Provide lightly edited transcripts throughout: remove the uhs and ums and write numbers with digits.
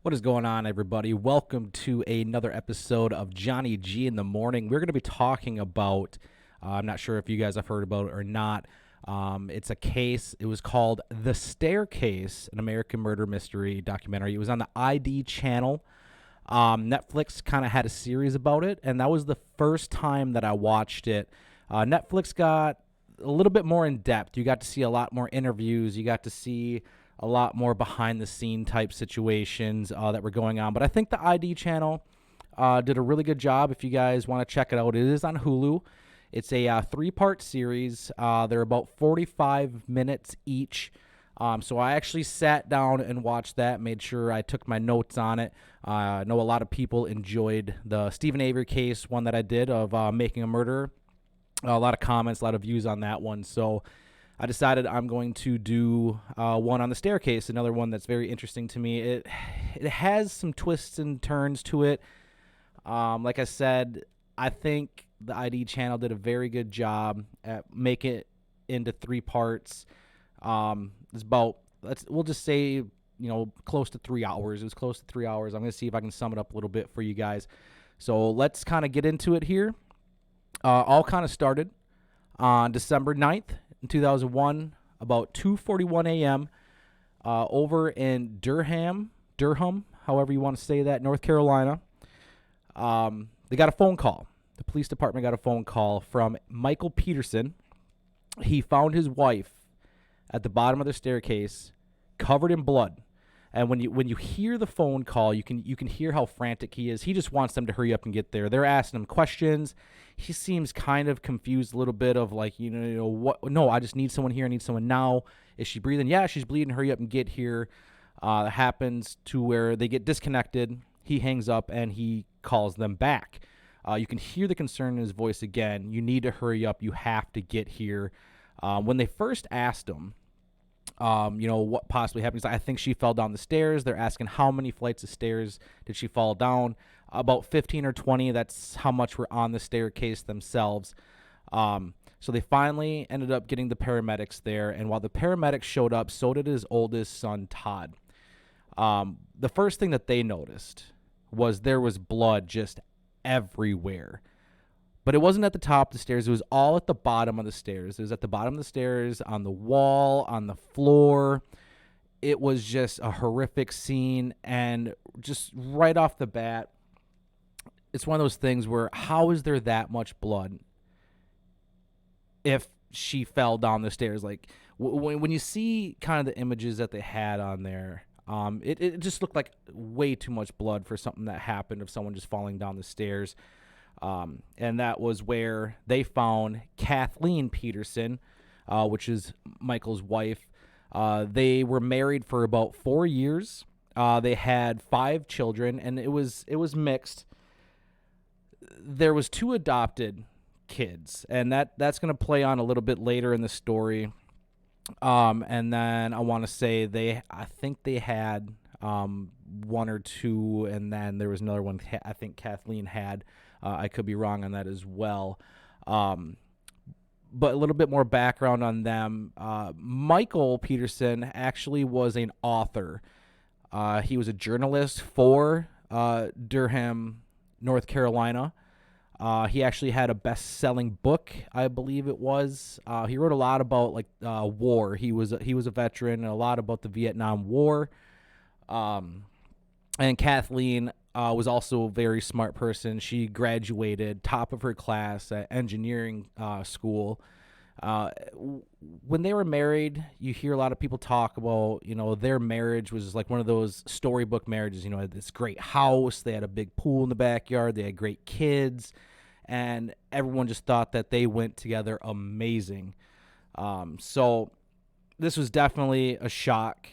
What is going on, everybody? Welcome to another episode of Johnny G in the Morning. We're going to be talking about, I'm not sure if you guys have heard about it or not. It's a case. It was called The Staircase, an American murder mystery documentary. It was on the ID channel. Netflix kind of had a series about it, and that was the first time that I watched it. Netflix got a little bit more in depth. You got to see a lot more interviews. You got to see a lot more behind the scene type situations that were going on. But I think the ID channel did a really good job. If you guys want to check it out, it is on Hulu. It's a 3-part series. They're about 45 minutes each. So I actually sat down and watched that, made sure I took my notes on it. I know a lot of people enjoyed the Stephen Avery case, one that I did of Making a Murderer. A lot of comments, a lot of views on that one. So I decided I'm going to do one on The Staircase, another one that's very interesting to me. It has some twists and turns to it. Like I said, I think the ID channel did a very good job at making it into 3 parts. It's about, we'll just say, close to 3 hours. It was close to 3 hours. I'm going to see if I can sum it up a little bit for you guys. So let's kind of get into it here. All kind of started on December 9th in 2001, about 2:41 a.m. Over in Durham, however you want to say that, North Carolina. They got a phone call. The police department got a phone call from Michael Peterson. He found his wife at the bottom of the staircase, covered in blood. And when you hear the phone call, you can hear how frantic he is. He just wants them to hurry up and get there. They're asking him questions. He seems kind of confused a little bit of like, what? No, I just need someone here. I need someone now. Is she breathing? Yeah, she's bleeding. Hurry up and get here. It happens to where they get disconnected. He hangs up and he calls them back. You can hear the concern in his voice again. You need to hurry up. You have to get here. When they first asked him, what possibly happened. I think she fell down the stairs. They're asking how many flights of stairs did she fall down. About 15 or 20. That's how much were on the staircase themselves. So they finally ended up getting the paramedics there. And while the paramedics showed up, so did his oldest son, Todd. The first thing that they noticed was there was blood just everywhere. But it wasn't at the top of the stairs. It was all at the bottom of the stairs. It was at the bottom of the stairs, on the wall, on the floor. It was just a horrific scene. And just right off the bat, it's one of those things where how is there that much blood if she fell down the stairs? Like when you see kind of the images that they had on there, it just looked like way too much blood for something that happened of someone just falling down the stairs. And that was where they found Kathleen Peterson, which is Michael's wife. They were married for about 4 years. They had 5 children, and it was mixed. There was 2 adopted kids, and that's going to play on a little bit later in the story. And then I want to say I think they had 1 or 2, and then there was another one I think Kathleen had. I could be wrong on that as well. But a little bit more background on them. Michael Peterson actually was an author. He was a journalist for Durham, North Carolina. He actually had a best-selling book, I believe it was. He wrote a lot about war. He was a veteran, and a lot about the Vietnam War. And Kathleen was also a very smart person. She graduated top of her class at engineering school. When they were married, you hear a lot of people talk about, their marriage was like one of those storybook marriages. Had this great house. They had a big pool in the backyard. They had great kids. And everyone just thought that they went together amazing. So this was definitely a shock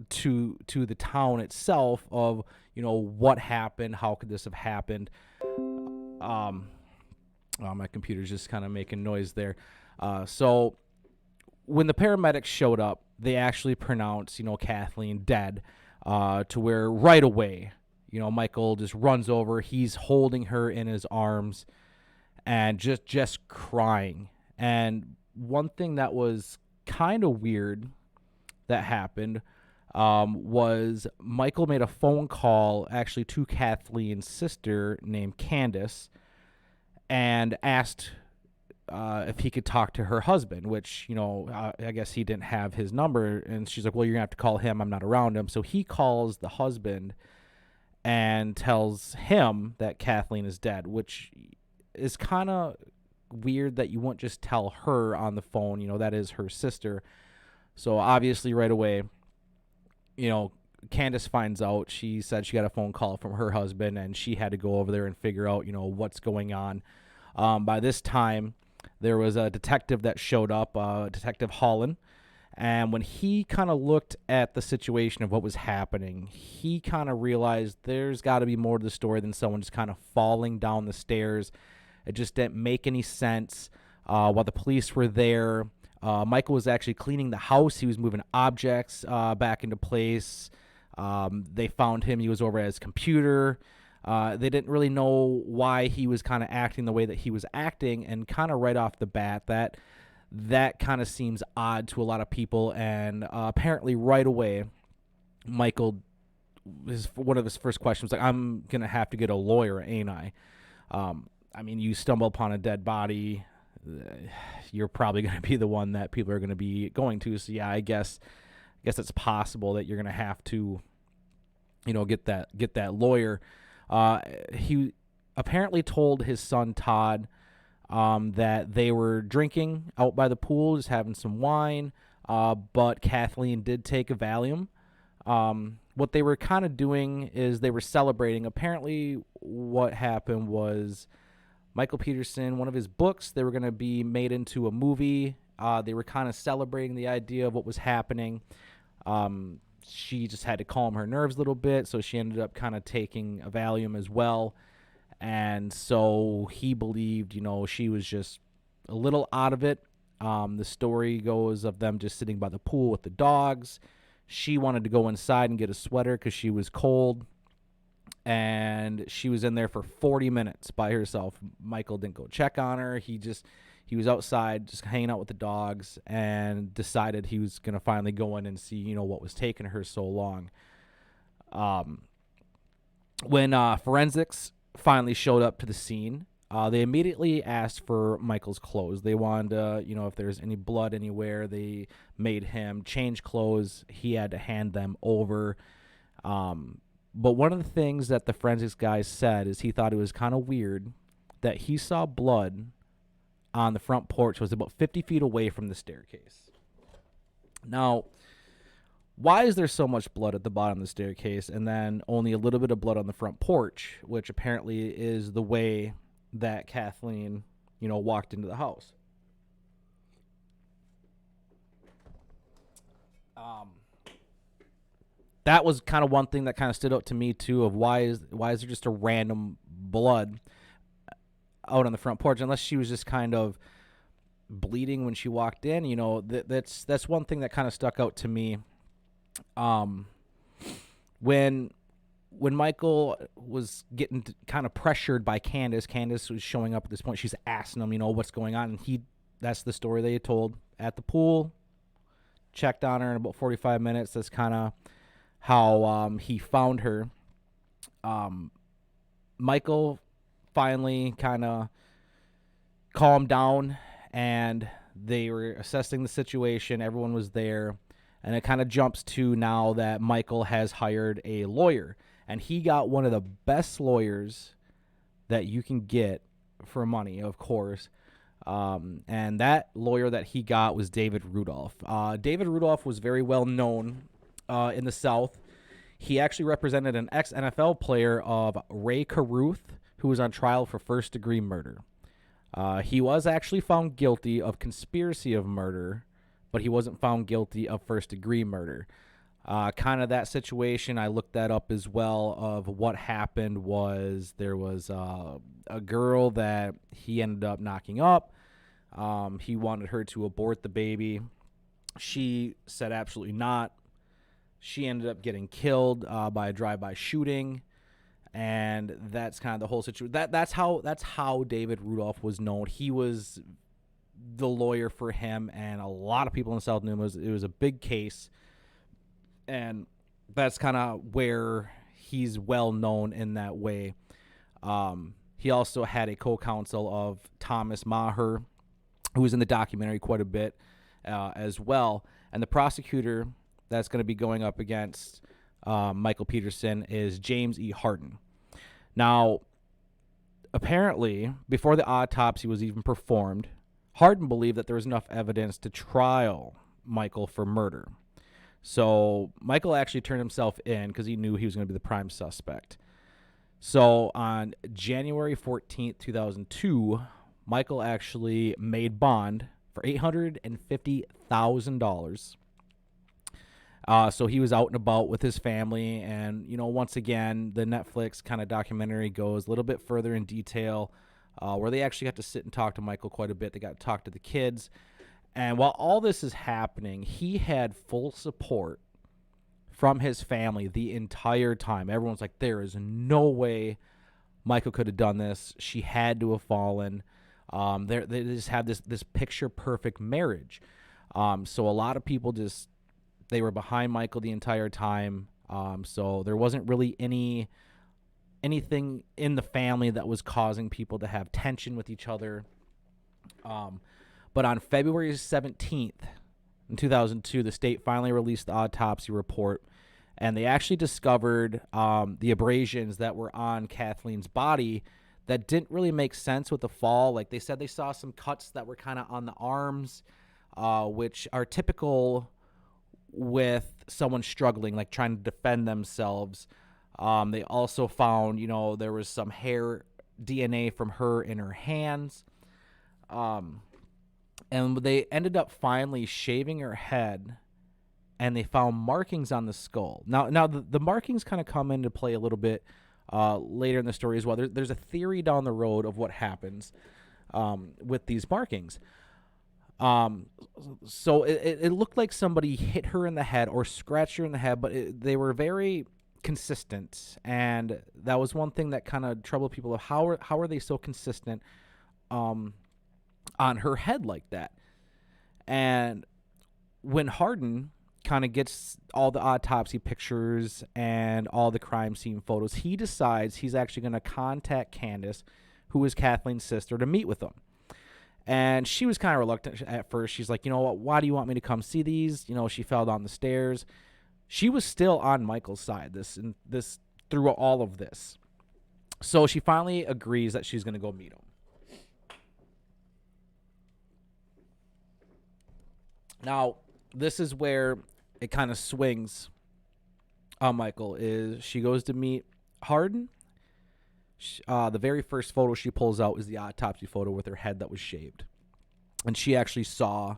to the town itself of, what happened, how could this have happened. My computer's just kind of making noise there. So when the paramedics showed up, they actually pronounced, Kathleen dead, to where right away, Michael just runs over. He's holding her in his arms and just crying. And one thing that was kind of weird that happened, was Michael made a phone call actually to Kathleen's sister named Candace and asked if he could talk to her husband, which, I guess he didn't have his number. And she's like, well, you're going to have to call him. I'm not around him. So he calls the husband and tells him that Kathleen is dead, which is kind of weird that you wouldn't just tell her on the phone. That is her sister. So obviously right away, Candace finds out. She said she got a phone call from her husband, and she had to go over there and figure out, what's going on. By this time, there was a detective that showed up, Detective Holland, and when he kind of looked at the situation of what was happening, he kind of realized there's got to be more to the story than someone just kind of falling down the stairs. It just didn't make any sense. While the police were there, Michael was actually cleaning the house. He was moving objects back into place. They found him. He was over at his computer. They didn't really know why he was kind of acting the way that he was acting, and kind of right off the bat, that kind of seems odd to a lot of people. And apparently right away, Michael, one of his first questions was like, I'm going to have to get a lawyer, ain't I? You stumble upon a dead body, you're probably going to be the one that people are going to be going to. So yeah, I guess it's possible that you're going to have to, get that lawyer. He apparently told his son Todd that they were drinking out by the pool, just having some wine. But Kathleen did take a Valium. What they were kind of doing is they were celebrating. Apparently, what happened was Michael Peterson, one of his books, they were going to be made into a movie. They were kind of celebrating the idea of what was happening. She just had to calm her nerves a little bit, so she ended up kind of taking a Valium as well. And so he believed, she was just a little out of it. The story goes of them just sitting by the pool with the dogs. She wanted to go inside and get a sweater because she was cold. And she was in there for 40 minutes by herself. Michael didn't go check on her. He was outside just hanging out with the dogs, and decided he was going to finally go in and see, what was taking her so long. When forensics finally showed up to the scene, they immediately asked for Michael's clothes. They wanted to, if there's any blood anywhere, they made him change clothes. He had to hand them over. But one of the things that the forensics guys said is he thought it was kind of weird that he saw blood on the front porch, was about 50 feet away from the staircase. Now, why is there so much blood at the bottom of the staircase and then only a little bit of blood on the front porch, which apparently is the way that Kathleen, walked into the house? That was kind of one thing that kind of stood out to me too, of why is there just a random blood out on the front porch, unless she was just kind of bleeding when she walked in. That's one thing that kind of stuck out to me. When Michael was getting kind of pressured by Candace was showing up at this point. She's asking him, what's going on, and that's the story they told at the pool. Checked on her in about 45 minutes. That's kind of how he found her. Michael finally kind of calmed down, and they were assessing the situation. Everyone was there, and it kind of jumps to now that Michael has hired a lawyer, and he got one of the best lawyers that you can get for money, of course. And that lawyer that he got was David Rudolph. David Rudolph was very well known in the South. He actually represented an ex-NFL player of Ray Caruth, who was on trial for first-degree murder. He was actually found guilty of conspiracy of murder, but he wasn't found guilty of first-degree murder. Kind of that situation, I looked that up as well, of what happened was there was a girl that he ended up knocking up. He wanted her to abort the baby. She said absolutely not. She ended up getting killed by a drive-by shooting, and that's kind of the whole situation. That's how David Rudolph was known. He was the lawyer for him, and a lot of people in the South knew him. It was a big case, and that's kind of where he's well known in that way. He also had a co-counsel of Thomas Maher, who was in the documentary quite a bit as well. And the prosecutor that's going to be going up against Michael Peterson is James E. Harden. Now, apparently, before the autopsy was even performed, Harden believed that there was enough evidence to trial Michael for murder. So Michael actually turned himself in because he knew he was going to be the prime suspect. So on January 14th, 2002, Michael actually made bond for $850,000. So he was out and about with his family. And, once again, the Netflix kind of documentary goes a little bit further in detail where they actually got to sit and talk to Michael quite a bit. They got to talk to the kids. And while all this is happening, he had full support from his family the entire time. Everyone's like, there is no way Michael could have done this. She had to have fallen. They just have this picture-perfect marriage. So a lot of people they were behind Michael the entire time. So there wasn't really anything in the family that was causing people to have tension with each other. But on February 17th, in 2002, the state finally released the autopsy report, and they actually discovered the abrasions that were on Kathleen's body that didn't really make sense with the fall. Like they said, they saw some cuts that were kind of on the arms, which are typical with someone struggling, like trying to defend themselves. They also found, there was some hair DNA from her in her hands. And they ended up finally shaving her head, and they found markings on the skull. Now the markings kind of come into play a little bit later in the story as well. There's a theory down the road of what happens with these markings. So it looked like somebody hit her in the head or scratched her in the head, but they were very consistent, and that was one thing that kind of troubled people. Of how are they so consistent on her head like that? And when Harden kind of gets all the autopsy pictures and all the crime scene photos, he decides he's actually going to contact Candace, who is Kathleen's sister, to meet with them. And she was kind of reluctant at first. She's like, you know what, why do you want me to come see these? She fell down the stairs. She was still on Michael's side this through all of this. So she finally agrees that she's going to go meet him. Now, this is where it kind of swings on Michael. Is she goes to meet Harden. The very first photo she pulls out is the autopsy photo with her head that was shaved. And she actually saw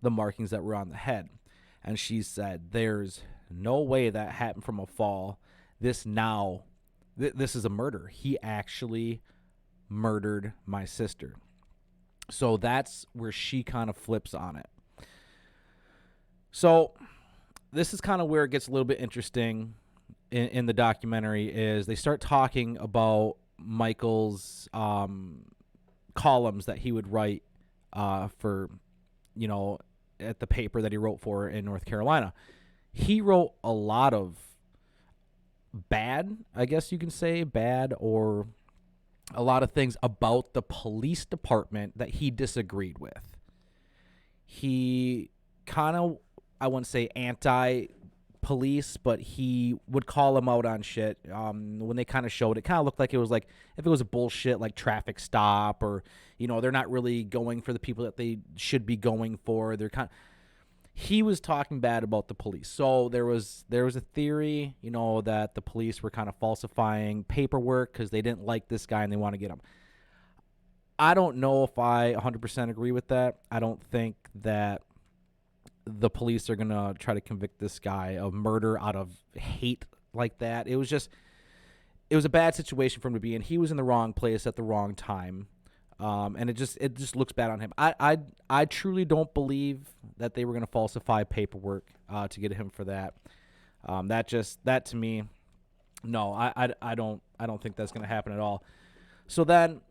the markings that were on the head. And she said, there's no way that happened from a fall. This is a murder. He actually murdered my sister. So that's where she kind of flips on it. So this is kind of where it gets a little bit interesting in the documentary. Is they start talking about Michael's columns that he would write for, at the paper that he wrote for in North Carolina. He wrote a lot of bad, I guess you can say, or a lot of things about the police department that he disagreed with. He kind of, I wouldn't say anti-police, but he would call them out on shit. When they kind of showed, it kind of looked like it was like, if it was a bullshit like traffic stop, or they're not really going for the people that they should be going for. He was talking bad about the police. So there was a theory, that the police were kind of falsifying paperwork because they didn't like this guy and they want to get him. I don't know if I 100% agree with that. I don't think that the police are going to try to convict this guy of murder out of hate like that. It was a bad situation for him to be in. He was in the wrong place at the wrong time. And it just looks bad on him. I truly don't believe that they were going to falsify paperwork to get him for that. That to me, no, I don't think that's going to happen at all. So then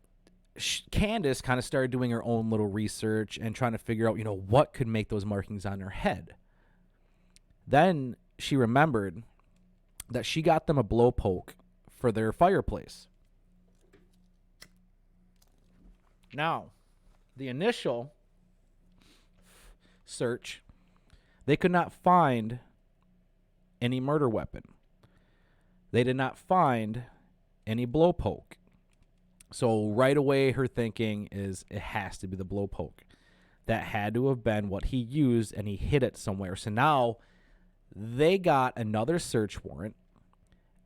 Candace kind of started doing her own little research and trying to figure out, what could make those markings on her head. Then she remembered that she got them a blowpoke for their fireplace. Now, the initial search, they could not find any murder weapon. They did not find any blowpoke. So right away, her thinking is it has to be the blowpoke. That had to have been what he used, and he hid it somewhere. So now they got another search warrant,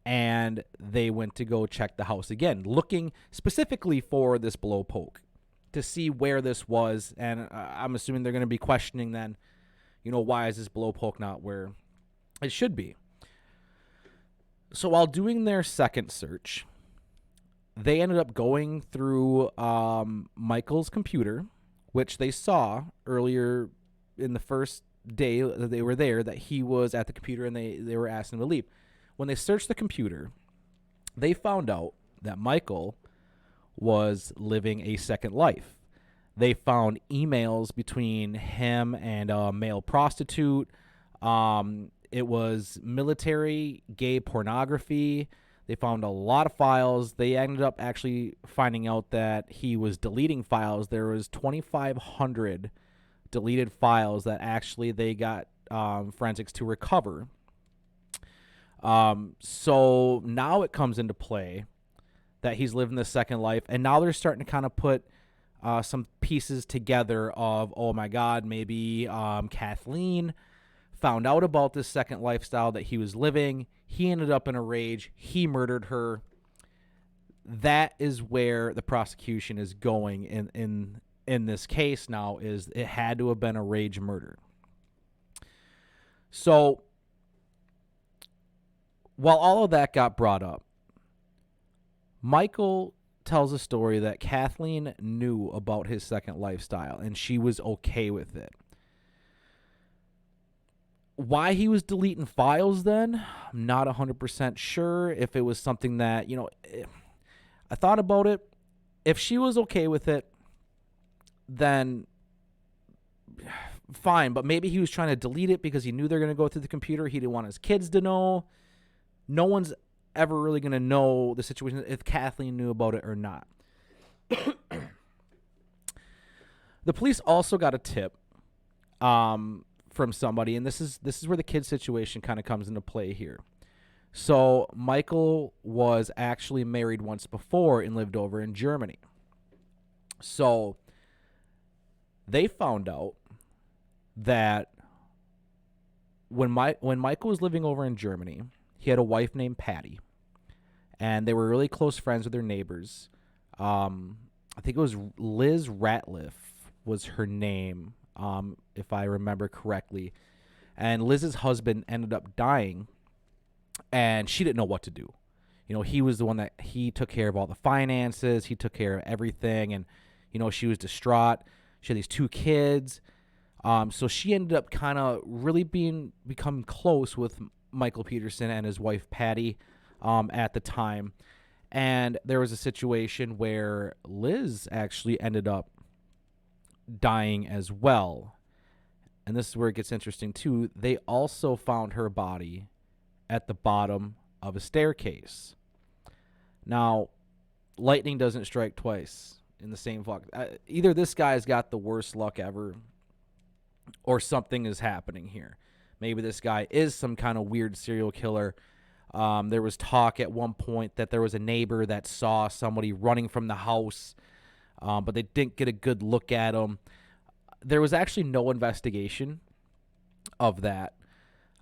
and they went to go check the house again, looking specifically for this blowpoke to see where this was. And I'm assuming they're going to be questioning then, why is this blowpoke not where it should be? So while doing their second search, they ended up going through Michael's computer, which they saw earlier in the first day that they were there, that he was at the computer, and they were asking him to leave. When they searched the computer, they found out that Michael was living a second life. They found emails between him and a male prostitute. It was military, gay pornography. They found a lot of files. They ended up actually finding out that he was deleting files. There was 2,500 deleted files that actually they got forensics to recover. So now it comes into play that he's living the second life, and now they're starting to kind of put some pieces together of, oh my God, maybe Kathleen found out about this second lifestyle that he was living. He ended up in a rage. He murdered her. That is where the prosecution is going in this case now, is it had to have been a rage murder. So while all of that got brought up, Michael tells a story that Kathleen knew about his second lifestyle, and she was okay with it. Why he was deleting files then, I'm not 100% sure. If it was something that, I thought about it. If she was okay with it, then fine. But maybe he was trying to delete it because he knew they're going to go through the computer. He didn't want his kids to know. No one's ever really going to know the situation if Kathleen knew about it or not. The police also got a tip from somebody, and this is where the kid situation kind of comes into play here. So Michael was actually married once before and lived over in Germany. So they found out that when Michael was living over in Germany, he had a wife named Patty, and they were really close friends with their neighbors. I think it was Liz Ratliff was her name, if I remember correctly. And Liz's husband ended up dying, and she didn't know what to do. He was the one that he took care of all the finances. He took care of everything, and, she was distraught. She had these 2 kids. So she ended up kind of really becoming close with Michael Peterson and his wife Patty at the time. And there was a situation where Liz actually ended up dying as well. And this is where it gets interesting too. They also found her body at the bottom of a staircase. Now, lightning doesn't strike twice in the same flock. Either this guy's got the worst luck ever, or something is happening here. Maybe this guy is some kind of weird serial killer. There was talk at one point that there was a neighbor that saw somebody running from the house, but they didn't get a good look at him. There was actually no investigation of that.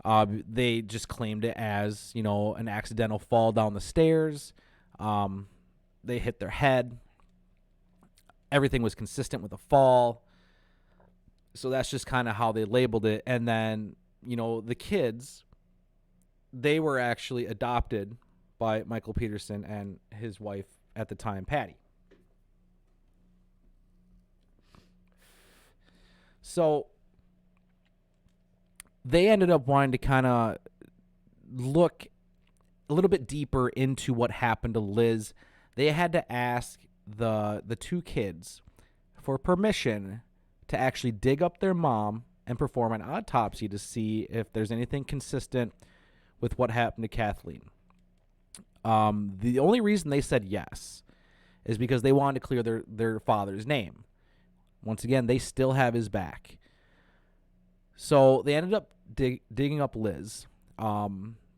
They just claimed it as, an accidental fall down the stairs. They hit their head. Everything was consistent with a fall. So that's just kind of how they labeled it. And then, the kids, they were actually adopted by Michael Peterson and his wife at the time, Patty. So they ended up wanting to kind of look a little bit deeper into what happened to Liz. They had to ask the 2 kids for permission to actually dig up their mom and perform an autopsy to see if there's anything consistent with what happened to Kathleen. The only reason they said yes is because they wanted to clear their father's name. Once again, they still have his back. So they ended up digging up Liz.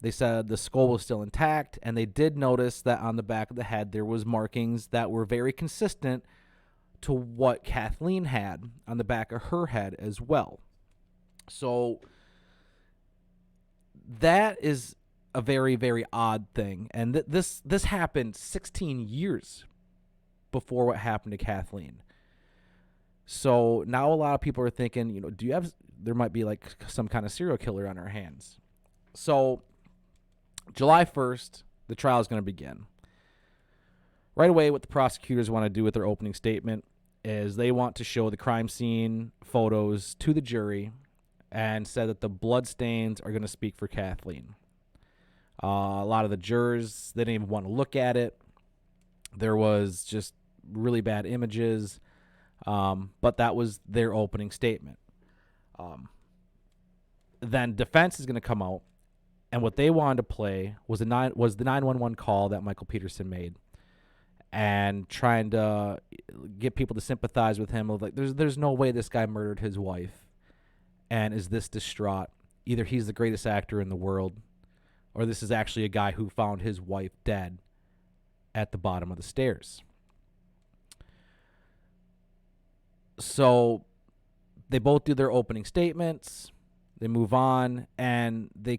They said the skull was still intact, and they did notice that on the back of the head there was markings that were very consistent to what Kathleen had on the back of her head as well. So that is a very, very odd thing. And this happened 16 years before what happened to Kathleen. So now a lot of people are thinking, there might be like some kind of serial killer on our hands. So July 1st, the trial is going to begin. Right away, what the prosecutors want to do with their opening statement is they want to show the crime scene photos to the jury and said that the bloodstains are going to speak for Kathleen. A lot of the jurors, they didn't even want to look at it. There was just really bad images, but that was their opening statement. Then defense is going to come out, and what they wanted to play was the 911 call that Michael Peterson made, and trying to get people to sympathize with him. Of like, there's no way this guy murdered his wife, and is this distraught. Either he's the greatest actor in the world, or this is actually a guy who found his wife dead at the bottom of the stairs. So they both do their opening statements. They move on, and they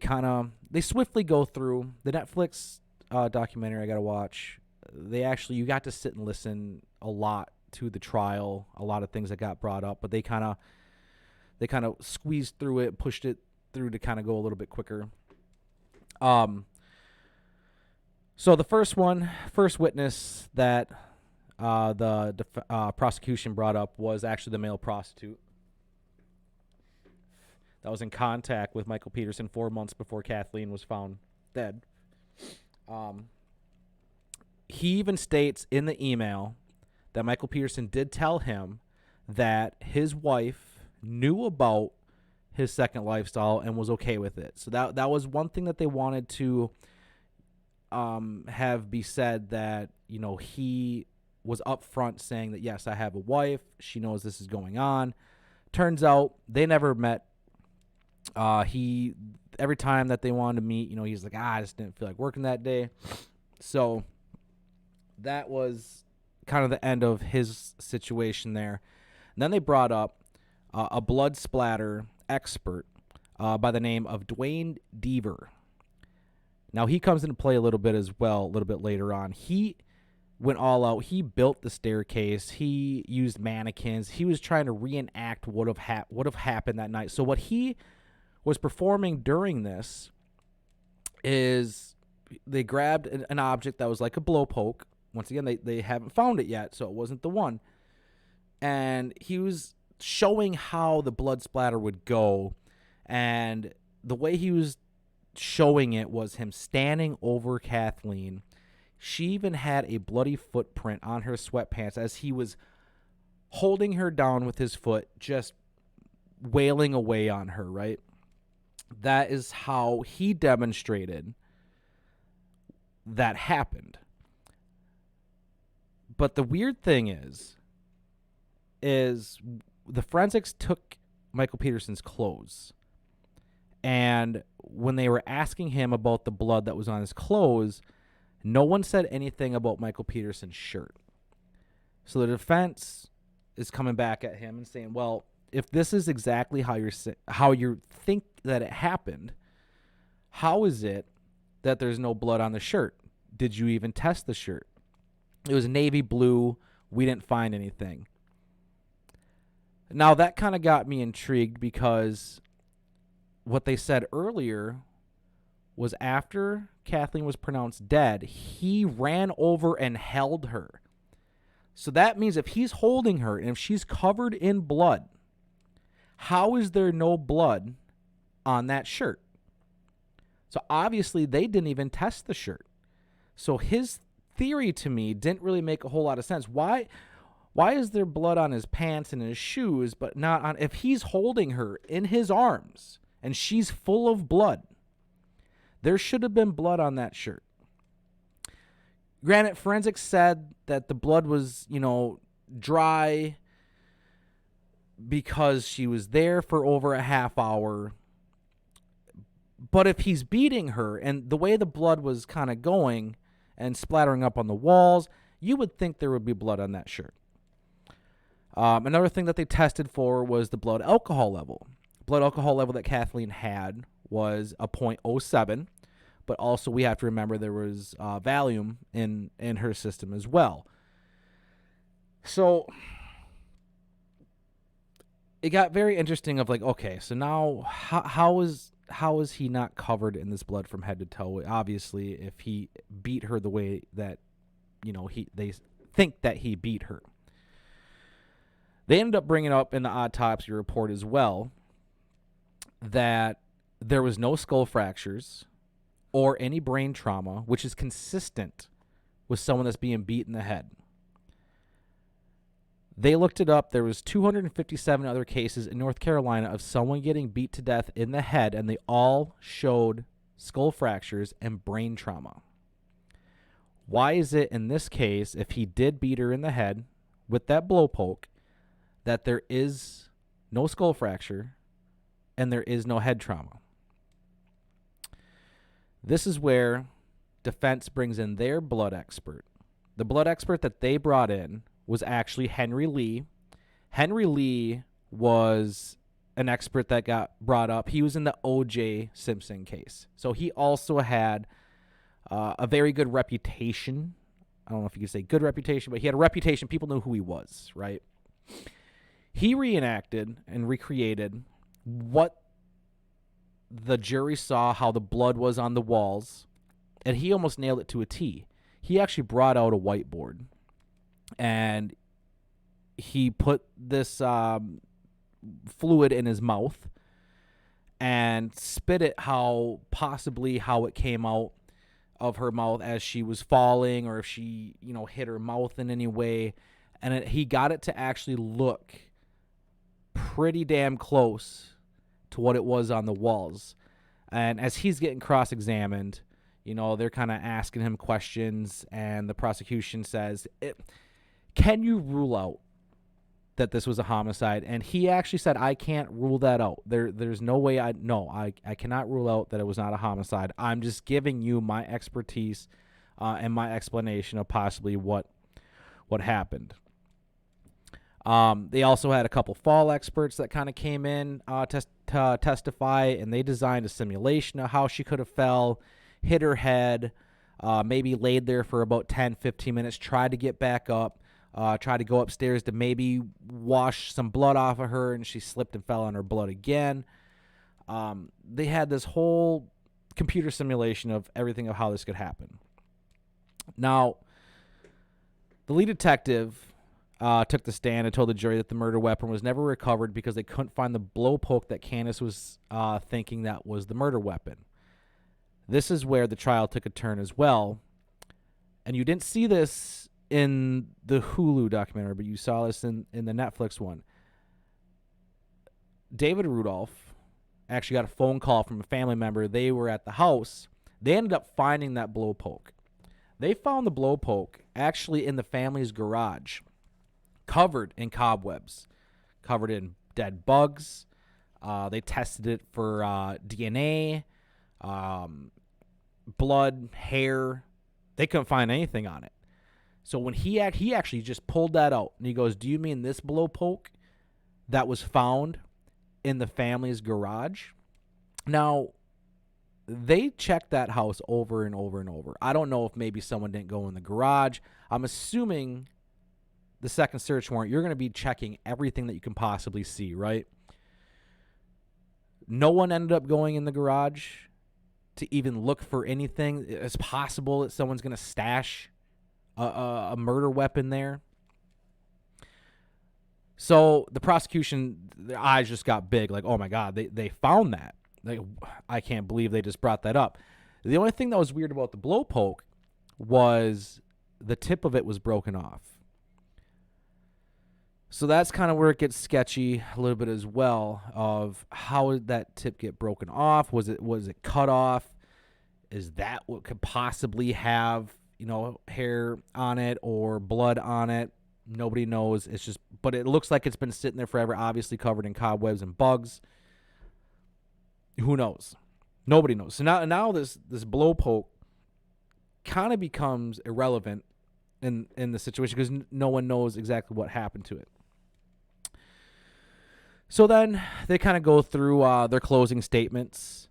swiftly go through the Netflix documentary I got to watch. You got to sit and listen a lot to the trial, a lot of things that got brought up, but they kind of squeezed through it, pushed it through to kind of go a little bit quicker. So the first witness that the prosecution brought up was actually the male prostitute that was in contact with Michael Peterson 4 months before Kathleen was found dead. He even states in the email that Michael Peterson did tell him that his wife knew about his second lifestyle and was okay with it. So that was one thing that they wanted to have be said, that he was upfront saying that, yes, I have a wife. She knows this is going on. Turns out they never met. Every time that they wanted to meet, he's like, I just didn't feel like working that day. So that was kind of the end of his situation there. And then they brought up a blood splatter expert by the name of Dwayne Deaver. Now, he comes into play a little bit as well, a little bit later on. He went all out. He built the staircase. He used mannequins. He was trying to reenact what have happened that night. So what he was performing during this is they grabbed an object that was like a blowpoke. Once again, they haven't found it yet, so it wasn't the one. And he was showing how the blood splatter would go, and the way he was showing it was him standing over Kathleen. She even had a bloody footprint on her sweatpants as he was holding her down with his foot, just wailing away on her, right? That is how he demonstrated that happened. But the weird thing is the forensics took Michael Peterson's clothes. And when they were asking him about the blood that was on his clothes, no one said anything about Michael Peterson's shirt. So the defense is coming back at him and saying, well, if this is exactly how you think that it happened, how is it that there's no blood on the shirt? Did you even test the shirt? It was navy blue. We didn't find anything. Now, that kind of got me intrigued, because what they said earlier was after Kathleen was pronounced dead, he ran over and held her. So that means if he's holding her and if she's covered in blood, how is there no blood on that shirt? So obviously they didn't even test the shirt. So his theory to me didn't really make a whole lot of sense. Why is there blood on his pants and his shoes, but not on, if he's holding her in his arms and she's full of blood, There should have been blood on that shirt. Granted, forensics said that the blood was, dry because she was there for over a half hour. But if he's beating her, and the way the blood was kind of going and splattering up on the walls, you would think there would be blood on that shirt. Another thing that they tested for was the blood alcohol level. Blood alcohol level that Kathleen had was a .07, but also we have to remember there was Valium in her system as well. So it got very interesting of like, okay, so now how is he not covered in this blood from head to toe? Obviously, if he beat her the way that, they think that he beat her. They ended up bringing up in the autopsy report as well that there was no skull fractures or any brain trauma, which is consistent with someone that's being beat in the head. They looked it up. There was 257 other cases in North Carolina of someone getting beat to death in the head, and they all showed skull fractures and brain trauma. Why is it in this case, if he did beat her in the head with that blow poke, that there is no skull fracture and there is no head trauma? This is where defense brings in their blood expert. The blood expert that they brought in was actually Henry Lee. Henry Lee was an expert that got brought up. He was in the O.J. Simpson case. So he also had a very good reputation. I don't know if you could say good reputation, but he had a reputation. People knew who he was, right? He reenacted and recreated what the jury saw, how the blood was on the walls, and he almost nailed it to a T. He actually brought out a whiteboard, and he put this fluid in his mouth and spit it how it came out of her mouth as she was falling, or if she, hit her mouth in any way. And he got it to actually look pretty damn close to what it was on the walls. And as he's getting cross-examined, they're kind of asking him questions, and the prosecution says, can you rule out that this was a homicide? And he actually said, I can't rule that out. There's no way I cannot rule out that it was not a homicide. I'm just giving you my expertise and my explanation of possibly what happened. They also had a couple fall experts that kind of came in to testify, and they designed a simulation of how she could have fell, hit her head, maybe laid there for about 10, 15 minutes, tried to get back up, tried to go upstairs to maybe wash some blood off of her, and she slipped and fell on her blood again. They had this whole computer simulation of everything of how this could happen. Now, the lead detective took the stand and told the jury that the murder weapon was never recovered because they couldn't find the blow poke that Candace was thinking that was the murder weapon. This is where the trial took a turn as well. And you didn't see this in the Hulu documentary, but you saw this in the Netflix one. David Rudolph actually got a phone call from a family member. They were at the house. They ended up finding that blow poke. They found the blow poke actually in the family's garage, covered in cobwebs, covered in dead bugs. They tested it for DNA, blood, hair. They couldn't find anything on it. So when he actually just pulled that out, and he goes, do you mean this blow poke that was found in the family's garage? Now, they checked that house over and over and over. I don't know if maybe someone didn't go in the garage. I'm assuming the second search warrant, you're going to be checking everything that you can possibly see, right? No one ended up going in the garage to even look for anything. It's possible that someone's going to stash a murder weapon there. So the prosecution, their eyes just got big, like, oh my God, they found that. Like, I can't believe they just brought that up. The only thing that was weird about the blow poke was the tip of it was broken off. So that's kind of where it gets sketchy a little bit as well, of how did that tip get broken off? Was it cut off? is that what could possibly have, hair on it or blood on it? Nobody knows. It's just, but it looks like it's been sitting there forever, obviously covered in cobwebs and bugs. Who knows? Nobody knows. So now this blow poke kind of becomes irrelevant in the situation because no one knows exactly what happened to it. So then they kind of go through their closing statements,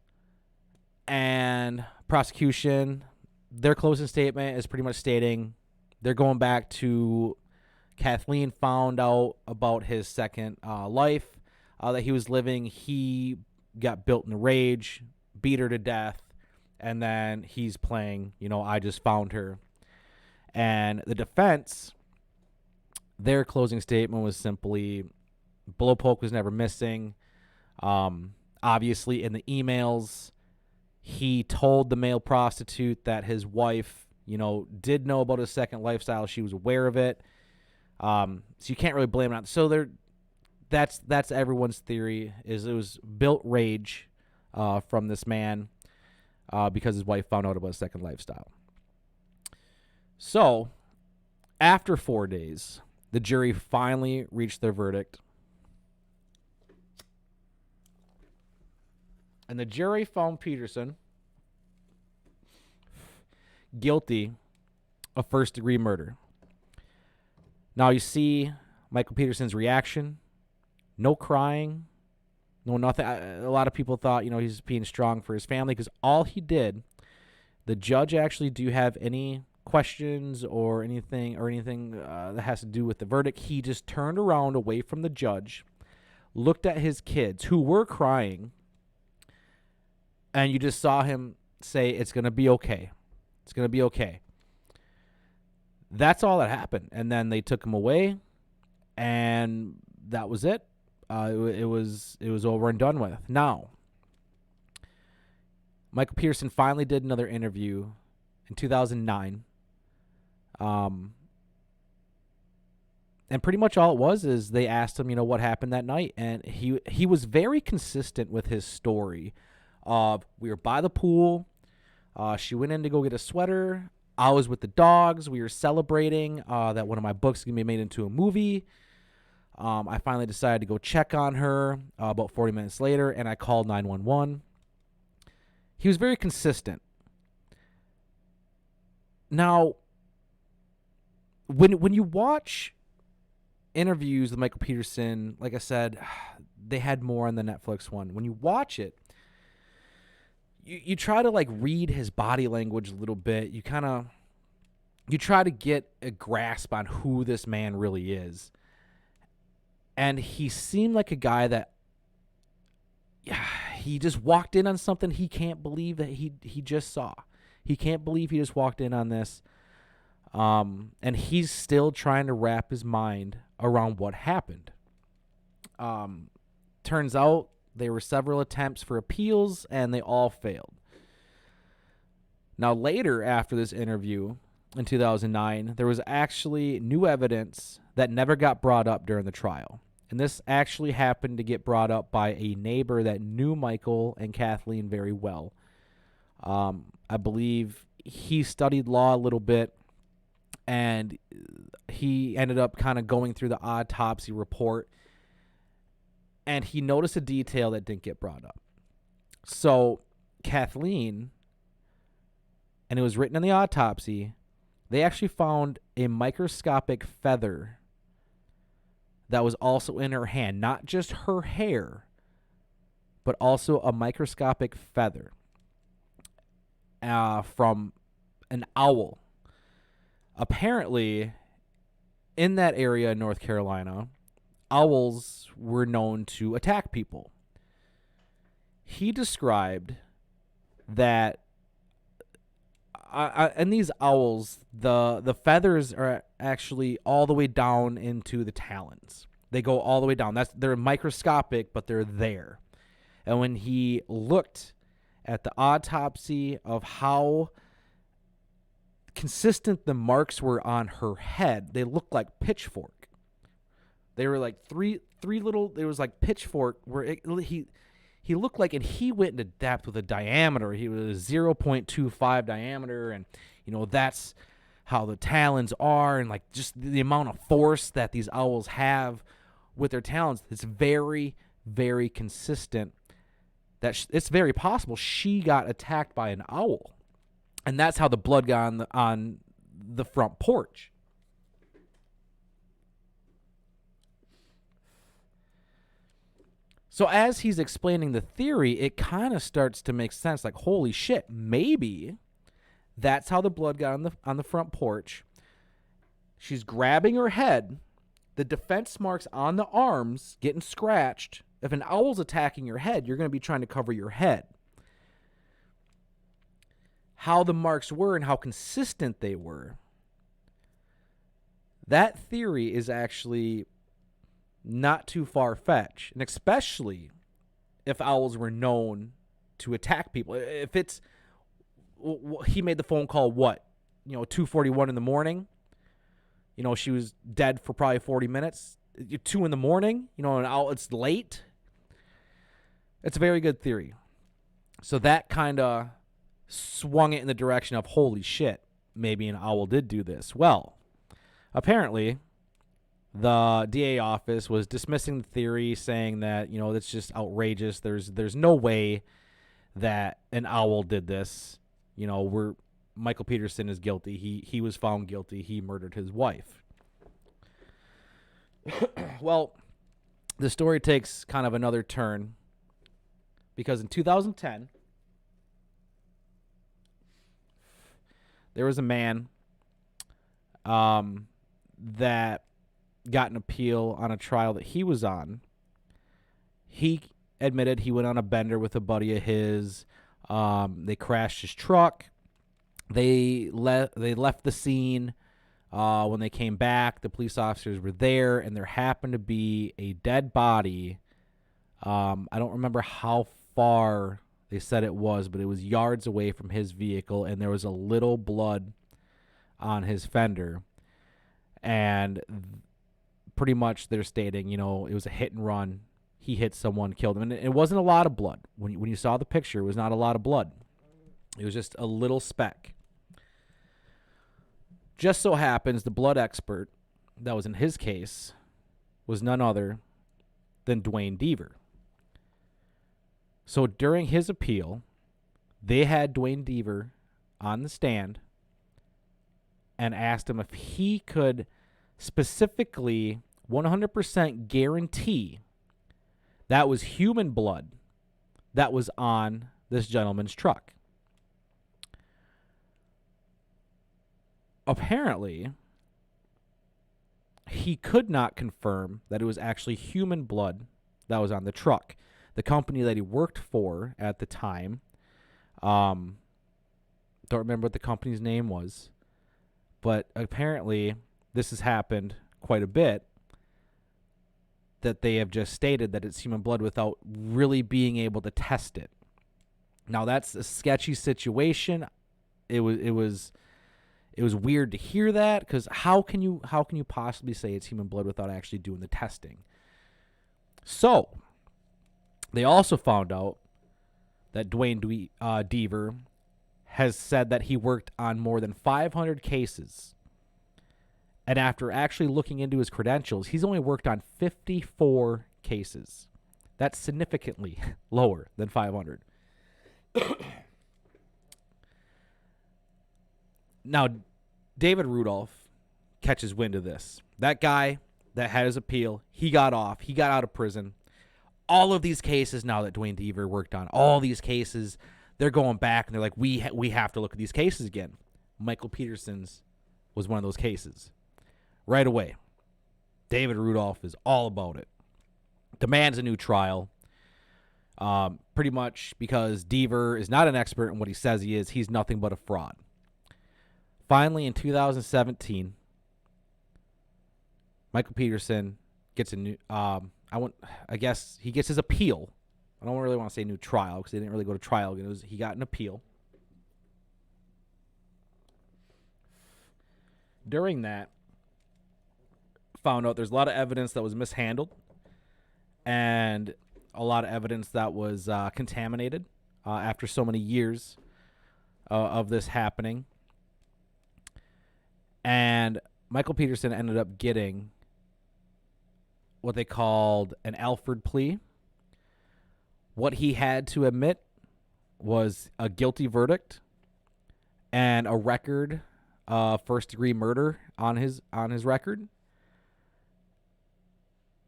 and prosecution, their closing statement is pretty much stating they're going back to Kathleen found out about his second life that he was living. He got built in a rage, beat her to death, and then he's playing, I just found her. And the defense, their closing statement was simply, blowpoke was never missing. Obviously, in the emails, he told the male prostitute that his wife, did know about his second lifestyle. She was aware of it. So you can't really blame it on. So that's everyone's theory, is it was built rage from this man because his wife found out about his second lifestyle. So after 4 days, the jury finally reached their verdict. And the jury found Peterson guilty of first-degree murder. Now you see Michael Peterson's reaction. No crying. No nothing. A lot of people thought, he's being strong for his family because all he did, the judge actually, do you have any questions or anything that has to do with the verdict? He just turned around away from the judge, looked at his kids who were crying, and you just saw him say, "It's going to be okay. It's going to be okay." That's all that happened. And then they took him away, and that was it. It was over and done with. Now, Michael Peterson finally did another interview in 2009. And pretty much all it was is they asked him, what happened that night. And he was very consistent with his story of, we were by the pool. She went in to go get a sweater. I was with the dogs. We were celebrating that one of my books is going to be made into a movie. I finally decided to go check on her about 40 minutes later, and I called 911. He was very consistent. Now, when you watch interviews with Michael Peterson, like I said, they had more on the Netflix one. When you watch it, you try to read his body language a little bit. You try to get a grasp on who this man really is. And he seemed like a guy that, he just walked in on something he can't believe that he just saw. He can't believe he just walked in on this. And he's still trying to wrap his mind around what happened. Turns out there were several attempts for appeals, and they all failed. Now, later, after this interview in 2009, there was actually new evidence that never got brought up during the trial. And this actually happened to get brought up by a neighbor that knew Michael and Kathleen very well. I believe he studied law a little bit, and he ended up kind of going through the autopsy report, and he noticed a detail that didn't get brought up. So Kathleen, and it was written in the autopsy, they actually found a microscopic feather that was also in her hand. Not just her hair, but also a microscopic feather from an owl. Apparently, in that area in North Carolina, owls were known to attack people. He described that and these owls, the feathers are actually all the way down into the talons. They go all the way down. They're microscopic, but they're there. And when he looked at the autopsy of how consistent the marks were on her head, they looked like pitchfork. They were like three little. It was like pitchfork. Where he he looked like, and he went into depth with a diameter. He was 0.25 diameter, and, that's how the talons are, and, like, just the amount of force that these owls have with their talons. It's very, very consistent that it's very possible she got attacked by an owl. And that's how the blood got on the front porch. So as he's explaining the theory, it kind of starts to make sense. Like, holy shit, maybe that's how the blood got on the front porch. She's grabbing her head. The defense marks on the arms getting scratched. If an owl's attacking your head, you're going to be trying to cover your head. How the marks were and how consistent they were. That theory is actually not too far-fetched, and especially if owls were known to attack people. If it's, he made the phone call, 2:41 in the morning. She was dead for probably 40 minutes. 2 in the morning, an owl, it's late. It's a very good theory. So that kind of swung it in the direction of, holy shit, maybe an owl did do this. Well, apparently the DA office was dismissing the theory, saying that, that's just outrageous. There's no way that an owl did this. Michael Peterson is guilty. He was found guilty. He murdered his wife. Well, the story takes kind of another turn because in 2010, there was a man that got an appeal on a trial that he was on. He admitted he went on a bender with a buddy of his. They crashed his truck. They left the scene. When they came back, the police officers were there, and there happened to be a dead body. I don't remember how far they said it was, but it was yards away from his vehicle, and there was a little blood on his fender. And pretty much they're stating, it was a hit and run. He hit someone, killed him. And it wasn't a lot of blood. When you saw the picture, it was not a lot of blood. It was just a little speck. Just so happens the blood expert that was in his case was none other than Duane Deaver. So during his appeal, they had Duane Deaver on the stand and asked him if he could specifically 100% guarantee that was human blood that was on this gentleman's truck. Apparently, he could not confirm that it was actually human blood that was on the truck. The company that he worked for at the time, don't remember what the company's name was, but apparently this has happened quite a bit, that they have just stated that it's human blood without really being able to test it. Now, that's a sketchy situation. It was weird to hear that, because how can you possibly say it's human blood without actually doing the testing? So they also found out that Duane Deaver has said that he worked on more than 500 cases. And after actually looking into his credentials, he's only worked on 54 cases. That's significantly lower than 500. Now, David Rudolph catches wind of this. That guy that had his appeal, he got off. He got out of prison. All of these cases now that Duane Deaver worked on, all these cases, they're going back and they're like, we have to look at these cases again. Michael Peterson's was one of those cases. Right away, David Rudolph is all about it. Demands a new trial. Pretty much because Deaver is not an expert in what he says he is. He's nothing but a fraud. Finally, in 2017, Michael Peterson gets a new. I guess he gets his appeal. I don't really want to say new trial because they didn't really go to trial. He got an appeal. During that, found out there's a lot of evidence that was mishandled, and a lot of evidence that was contaminated after so many years of this happening. And Michael Peterson ended up getting what they called an Alford plea. What he had to admit was a guilty verdict and a record of first-degree murder on his record.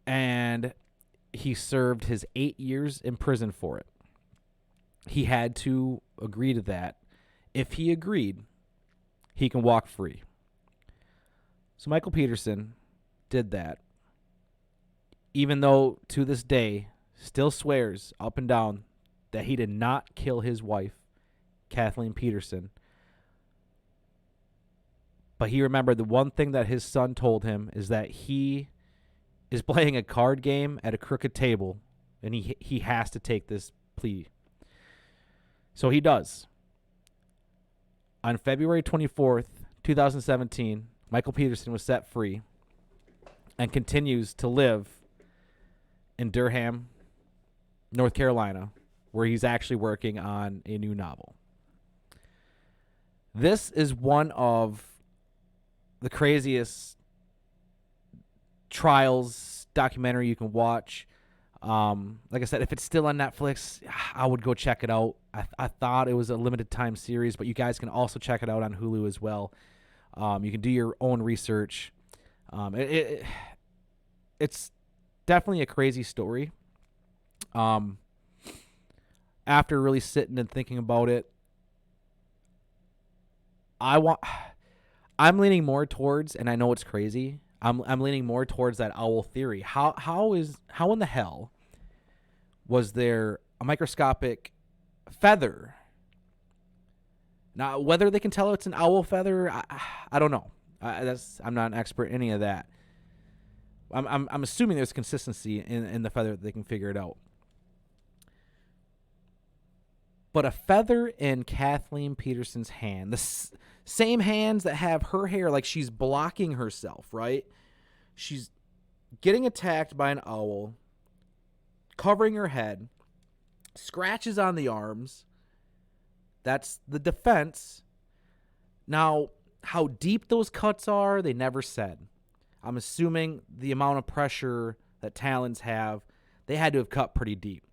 And he served his 8 years in prison for it. He had to agree to that. If he agreed, he can walk free. So Michael Peterson did that, even though to this day still swears up and down that he did not kill his wife, Kathleen Peterson. But he remembered the one thing that his son told him is that he is playing a card game at a crooked table, and he has to take this plea. So he does. On February 24th, 2017, Michael Peterson was set free and continues to live in Durham, North Carolina, where he's actually working on a new novel. This is one of the craziest trials documentary you can watch. Like I said, if it's still on Netflix, I would go check it out. I thought it was a limited time series, but you guys can also check it out on Hulu as well. You can do your own research. It's definitely a crazy story. After really sitting and thinking about it, I'm leaning more towards, and I know it's crazy, I'm leaning more towards that owl theory. How in the hell was there a microscopic feather? Now, whether they can tell it's an owl feather, I don't know. I'm not an expert in any of that. I'm assuming there's consistency in the feather that they can figure it out. But a feather in Kathleen Peterson's hand, the same hands that have her hair, like she's blocking herself, right? She's getting attacked by an owl, covering her head, scratches on the arms. That's the defense. Now, how deep those cuts are, they never said. I'm assuming the amount of pressure that talons have, they had to have cut pretty deep.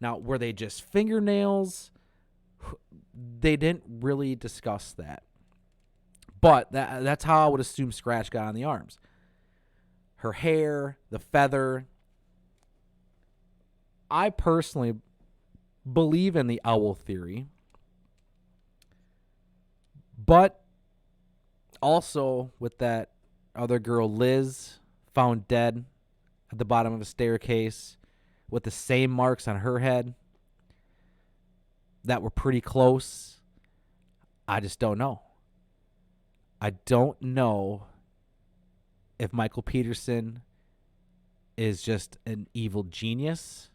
Now, were they just fingernails? They didn't really discuss that. But that's how I would assume scratch got on the arms. Her hair, the feather. I personally believe in the owl theory. But also with that other girl, Liz, found dead at the bottom of a staircase with the same marks on her head that were pretty close. I just don't know. I don't know if Michael Peterson is just an evil genius,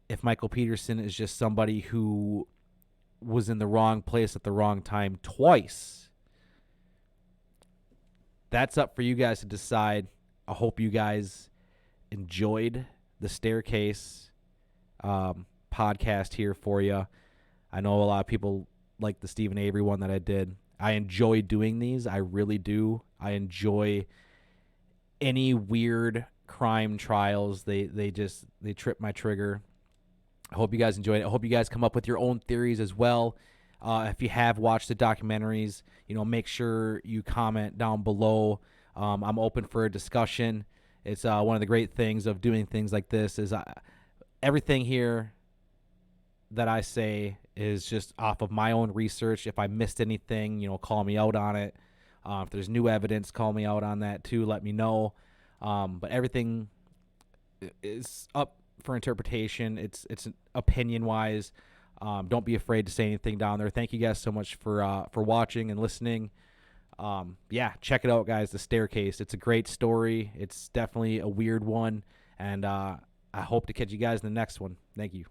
if Michael Peterson is just somebody who was in the wrong place at the wrong time twice. That's up for you guys to decide. I hope you guys enjoyed the staircase podcast here for you. I know a lot of people like the Stephen Avery one that I did. I enjoy doing these. I really do. I enjoy any weird crime trials. They trip my trigger. I hope you guys enjoyed it. I hope you guys come up with your own theories as well. If you have watched the documentaries, make sure you comment down below. I'm open for a discussion. It's one of the great things of doing things like this is everything here that I say is just off of my own research. If I missed anything, call me out on it. If there's new evidence, call me out on that too. Let me know. But everything is up for interpretation. It's opinion wise. Don't be afraid to say anything down there. Thank you guys so much for watching and listening. Check it out, guys. The Staircase. It's a great story. It's definitely a weird one, and I hope to catch you guys in the next one. Thank you.